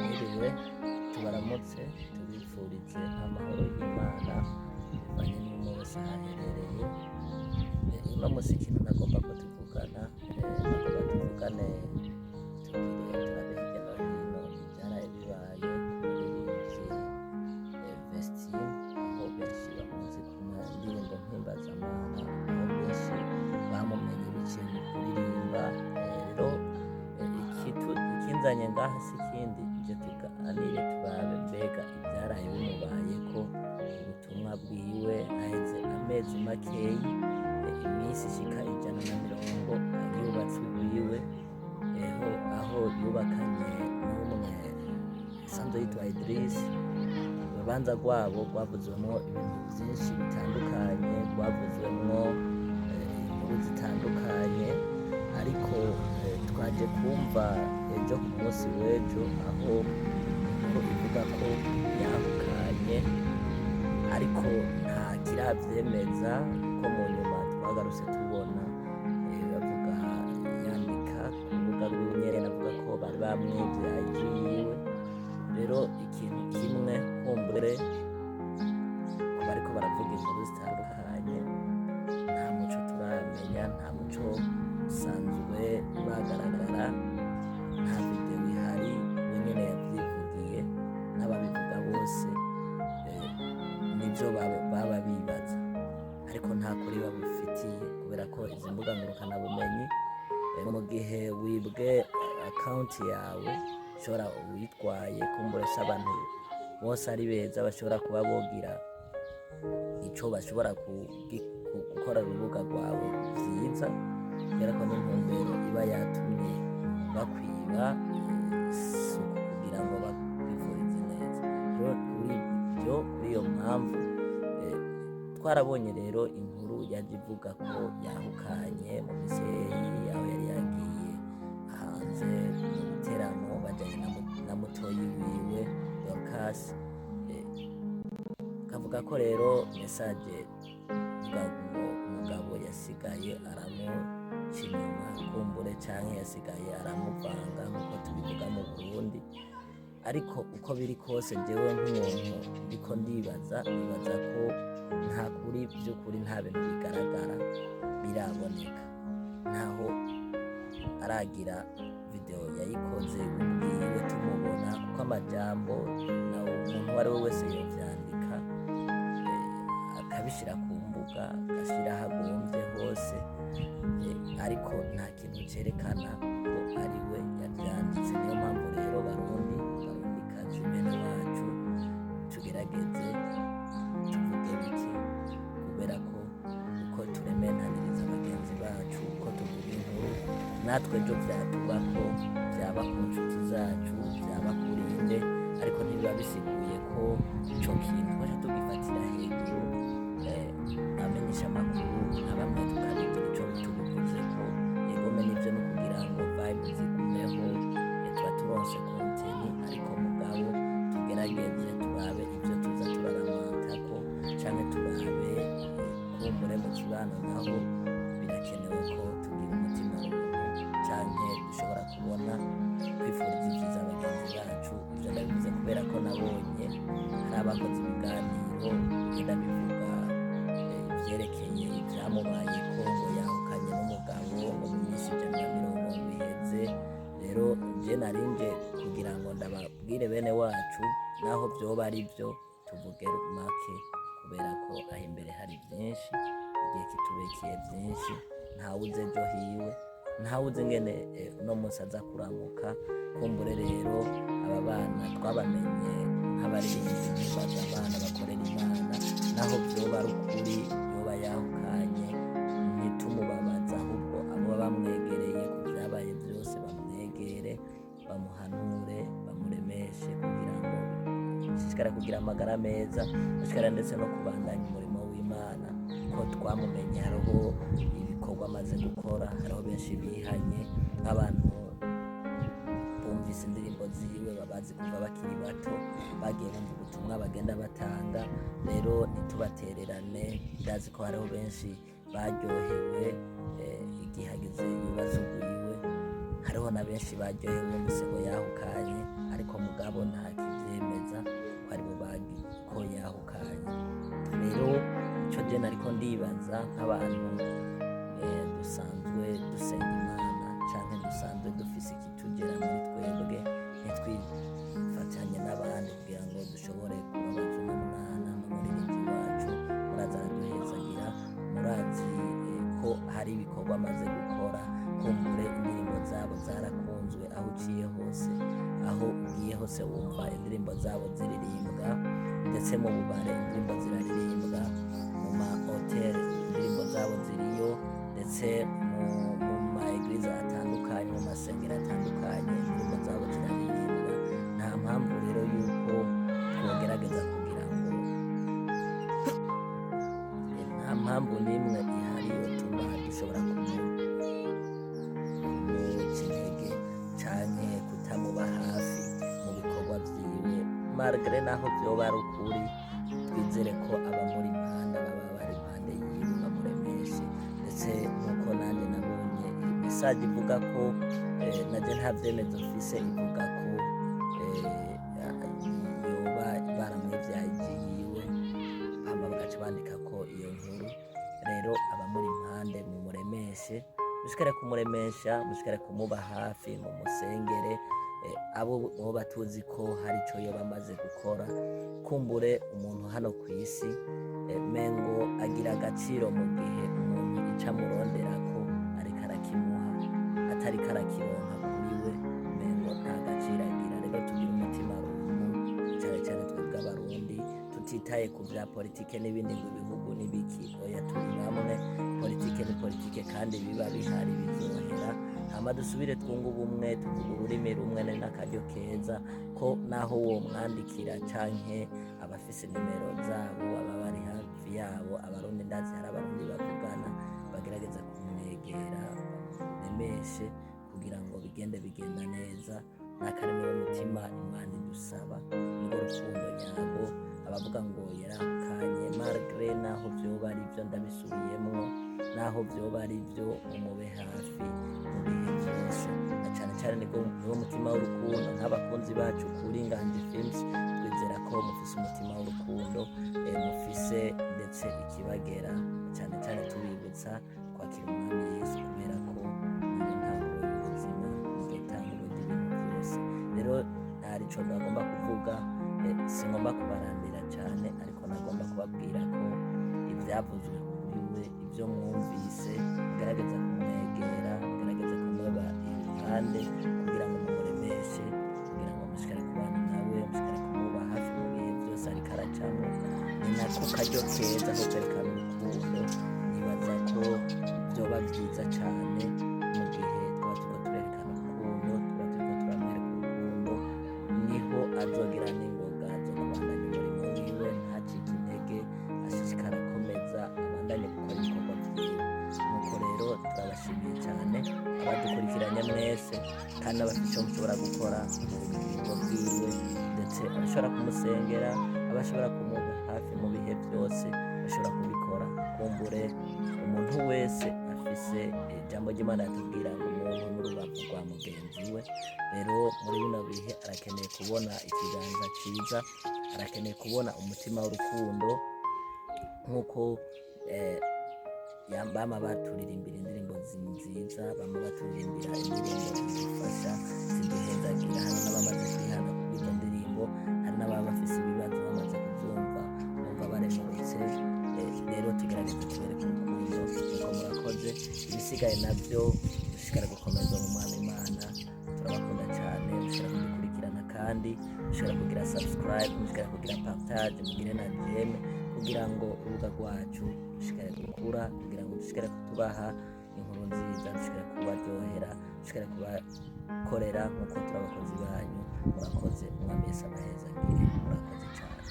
Mwiriwe tubaramutse tubifurize amahoro y'Imana bivanye n'umwe wese ahaherereye. Uno musi ikintu nagomba ko tuvugana, nagomba tuvugane tugire turabe hirya no hino ivyaraye bibaye muri Vestine, aho benshi bakunze kumva indirimbo mpimbazamana, aho benshi bamumenye biciye mu kuririmba. Rero ikinzanye ngaha si ikindi, ivyo tuganire turabe mbega ivyaraye bimubayeko, ubutumwa bwiwe haheze amezi makeyi, imisi ishika 150 yubatse urwiwe, aho yubakanye n'umwe asanzwe yitwa Idris. Urubanza rwabo rwavuzwemwo ibintu vyinshi bitandukanye, rwavuzwemwo inkuru zitandukanye, ariko twaje kumva ejo ku munsi w'ejo aho ivuga ko yahukanye, ariko nta kiravyemeza, ko mu nyuma twagarutse tubona bavuga yandika ku rubuga rwiwe avuga ko bari bamwivye IG yiwe. Rero ikintu kimwe kumbure ku bariko baravuga inkuru zitandukanye, nta muco turamenya, nta muco usanzwe uragaragara, nta video ihari, we nyene yavyivugiye, n'ababivuga bose nivyo baba bibaza, ariko nta kuri babifitiye, kubera ko izi mbuga ngurukanabumenyi mu gihe wibwe account yawe ushobora uyitwaye, kumbure se abantu bose ari beza bashobora kuba bogira ico bashobora gukora urubuga rwawe vyiza, kubera ko n'intumbero iba yatumye bakwiba kugira ngo bakwifurize neza. Rero kuri iyo mpamvu twarabonye rero inkuru yaje ivuga ko yahukanye mu miseyi aho yari yagiye hanze mu biteramo bajanye na mutoyi wiwe Dorcas. Kavuga ko rero message ivuga ngo umugabo yasigaye aramuca inyuma, kumbure canke yasigaye aramuvanga nk'uko tubivuga mu Burundi. Ariko uko biri kose jewe nk'umuntu ndiko nibaza ko nta kuri vy'ukuri, nta bintu bigaragara biraboneka, ntaho aragira video yayikoze ubwiwe tumubona, kuko amajambo na umuntu uwo ari we wese yovyandika akabishira ku mbuga, agashira aho agomvye hose, ariko nta kintu cerekana ko ari we yavyanditse. Niyo mpamvu rero barundikazi bene wacu tugerageze tuvuge biki, kubera ko uko turemenaniriza bagenzi bacu, uko tuvuga inkuru natwe ejo vyatubako, vyaba ku nshuti zacu, vyaba kuri nde, ariko ntibiba bisiguye ko ico kintu twaca tugifatira hejuru. Amenyesha amakuru na bamwe tukabigira ico bitubuvuzeko, egome nivyo no kugira ngo vibe zigumeho, tuba turonse content, ariko mugabo tugerageze turabe ivyo tuza turaramantako, canke turabe kumbure mu kibano naho birakenewe ko tugira umutima w'ubuntu, canke dushobora kubona kwifuriza ivyiza bagenzi bacu. Ivyo ndabivuze kubera ko nabonye hari abakoze ibiganiro bigenda bivuga ivyerekeye ivyamubayeko, ngo yahukanye n'umugabo ngo mu misi 150 biheze. Rero je narinje kugira ngo ndababwire bene wacu, naho vyoba ari vyo tuvuge make, kubera ko aho imbere hari vyinshi, igihe kitubekeye vyinshi, ntawuzi ejo hiwe, ntawuzi ingene uno musi aza kuramuka. Kumbure rero aba bana twabamenye nk'abaririmbyi mpimbaza bakorera Imana, naho vyoba ari ukuri yoba yahukanye, ntitumubabaza, ahubwo abo bamwegereye ku vyabaye vyose bamwegere, bamuhanure, bamuremeshe, kugira ngo ashishikare kugira amagara meza, ashishikare ndetse no kubandanya umurimo w'Imana. Ko twamumenye hariho ibikorwa amaze gukora, hariho benshi bihanye, nk'abantu bumvise indirimbo ziwe babazi kuva bakiri bato, bagiye bumva ubutumwa bagenda batanga. Rero ntitubatererane, ndazi ko hariho benshi baryohewe igihe hagize ibibazo urwiwe, hariho na benshi baryohewe n'umusego yahukanye, ariko mugabo ndibaza nk'abantu dusanzwe dusenga Imana canke dusanzwe dufise ikitugera muri twebwe, ntitwifatanye n'abandi kugira ngo dushobore kubabaza uno mwana n'umuririmbyi wacu. Muraza araduhezagira, murazi ko hari ibikorwa amaze gukora, kumbure indirimbo zabo zarakunzwe aho uciye hose, aho ugiye hose wumva indirimbo zabo ziririmbwa, ndetse mu bubare indirimbo ziraririmbwa, mu mahoteli indirimbo zabo ziriyo, ndetse mu maeglize atandukanye, mu masengero atandukanye indirimbo zabo ziraririmbwa. Nta mpamvu rero yuko twogerageza kugira ngo nta mpamvu n'imwe ihari yotuma dushobora kumuca intege canke kutamuba hafi mu bikorwa vyiwe, malgré naho vyoba ari ukuri. Twizere ko abamuri impande baba bari impande yiwe bamuremeshe, ndetse nk'uko nanje nabonye mesaje ivuga ko naje nta vyemezo mfise, ivuga ko yoba baramwivyaye yiwe, hama bagaca bandika ko iyo nkuru. Rero abamuri impande mumuremeshe, mushikare kumuremesha, mushikare kumuba hafi, mumusengere. Abo boba tuzi ko hari ico yoba amaze gukora. Kumbure umuntu hano kw'isi mengo agira agaciro mu gihe umuntu ico amuronderako ariko arakimuha, atariko arakironka kuri we mengo nta gaciro agira. Rero tugira umutima runtu, cane cane twebwe Abarundi, tutitaye ku vya politike n'ibindi ngo ibihugu n'ibiki, oya turi bamwe. Politike ni politike kandi biba bihari bizohera, hama dusubire twunge ubumwe, tuvuga ururimi rumwe. Ni n'akaryo keza ko naho uwo mwandikira canke abafise nimero zabo, aba bari hafi yabo, Abarundi ndazi hari Abarundi bavugana, bagerageza kumwegera bamuremeshe kugira ngo bigenda neza. N'akarimi w'umutima Imana idusaba, nirwo rukundo nyarwo. Abavuga ngo yarahukanye, malgré naho vyoba ari vyo, ndabisubiyemwo, naho vyoba ari vyo, umube hafi mu bihe vyose, na cane cane niwo mutima w'urukundo. Nk'abakunzi bacu kuri Inganji Films, twizera ko mufise umutima w'urukundo, mufise ndetse ikibagera, cane cane tubibutsa kwakira Umwami Yesu, kubera ko niyo ntanguro y'ubuzima, niyo tanguro ry'ibintu vyose. Rero ntarico ndagomba kuvuga, singomba kubarambira cane, ariko nagomba kubabwira ko ivyavuzwe kuri we, ivyo mwumvise, mugerageza kumwegera, mugerageza kumuba iruhande kugira ngo mumuremeshe, kugira ngo mushikare kubana nawe, mushikare kumuba hafi mu bihe vyose ariko aracamwo. Ni nako karyo keza ko kwerekana urukundo. Nibaza ko vyoba vyiza cane mu gihe tuba turiko turerekana urukundo, tuba turiko turamwereka urukundo, niho azogira n'ingoga zo kubandanya umurimo wiwe, ntacike intege, ashishikara akomeza, abandanye gukora ibikorwa vyiwe. Nuko rero turabashimiye cane abadukurikiranye mwese, kandi abafite ico mushobora gukora mu bugingo bwiwe, ndetse abashobora kumusengera, abashobora kumuba hafi mu bihe vyose, bashobora kubikora. Kumbure umuntu wese afise ijambo ry'Imana yatubwira ngo umuntu n'urubavu rwa mugenzi we. Rero muri bino bihe arakeneye kubona ikiganza ciza, arakeneye kubona umutima w'urukundo, nk'uko bama baturirimbira indirimbo nziza, bama baturirimbira indirimbo zidufasha, ziduhezagira. Hari n'abamaze kwihana kuri izo ndirimbo, hari n'ababa bafise ibibazo bamaze kuvyumva, bumva baremurutse. Rero tugerageze tubereke urukundo, nuko murakoze. Ibisigaye navyo dushikara gukomeza mu Mwami Imana. Turabakunda cane, mushobora kudukurikirana kandi mushobora kugira subscribe, mushobora kugira partage, mugire na j'aime, kugira ngo urubuga rwacu rushikare gukura, kugira ngo dushikare kutubaha inkuru nziza, dushikare kubaryohera, dushikare kubakorera nk'uko turi abakozi banyu. Murakoze, Umwami Yesu abahezagire. Murakoze cane.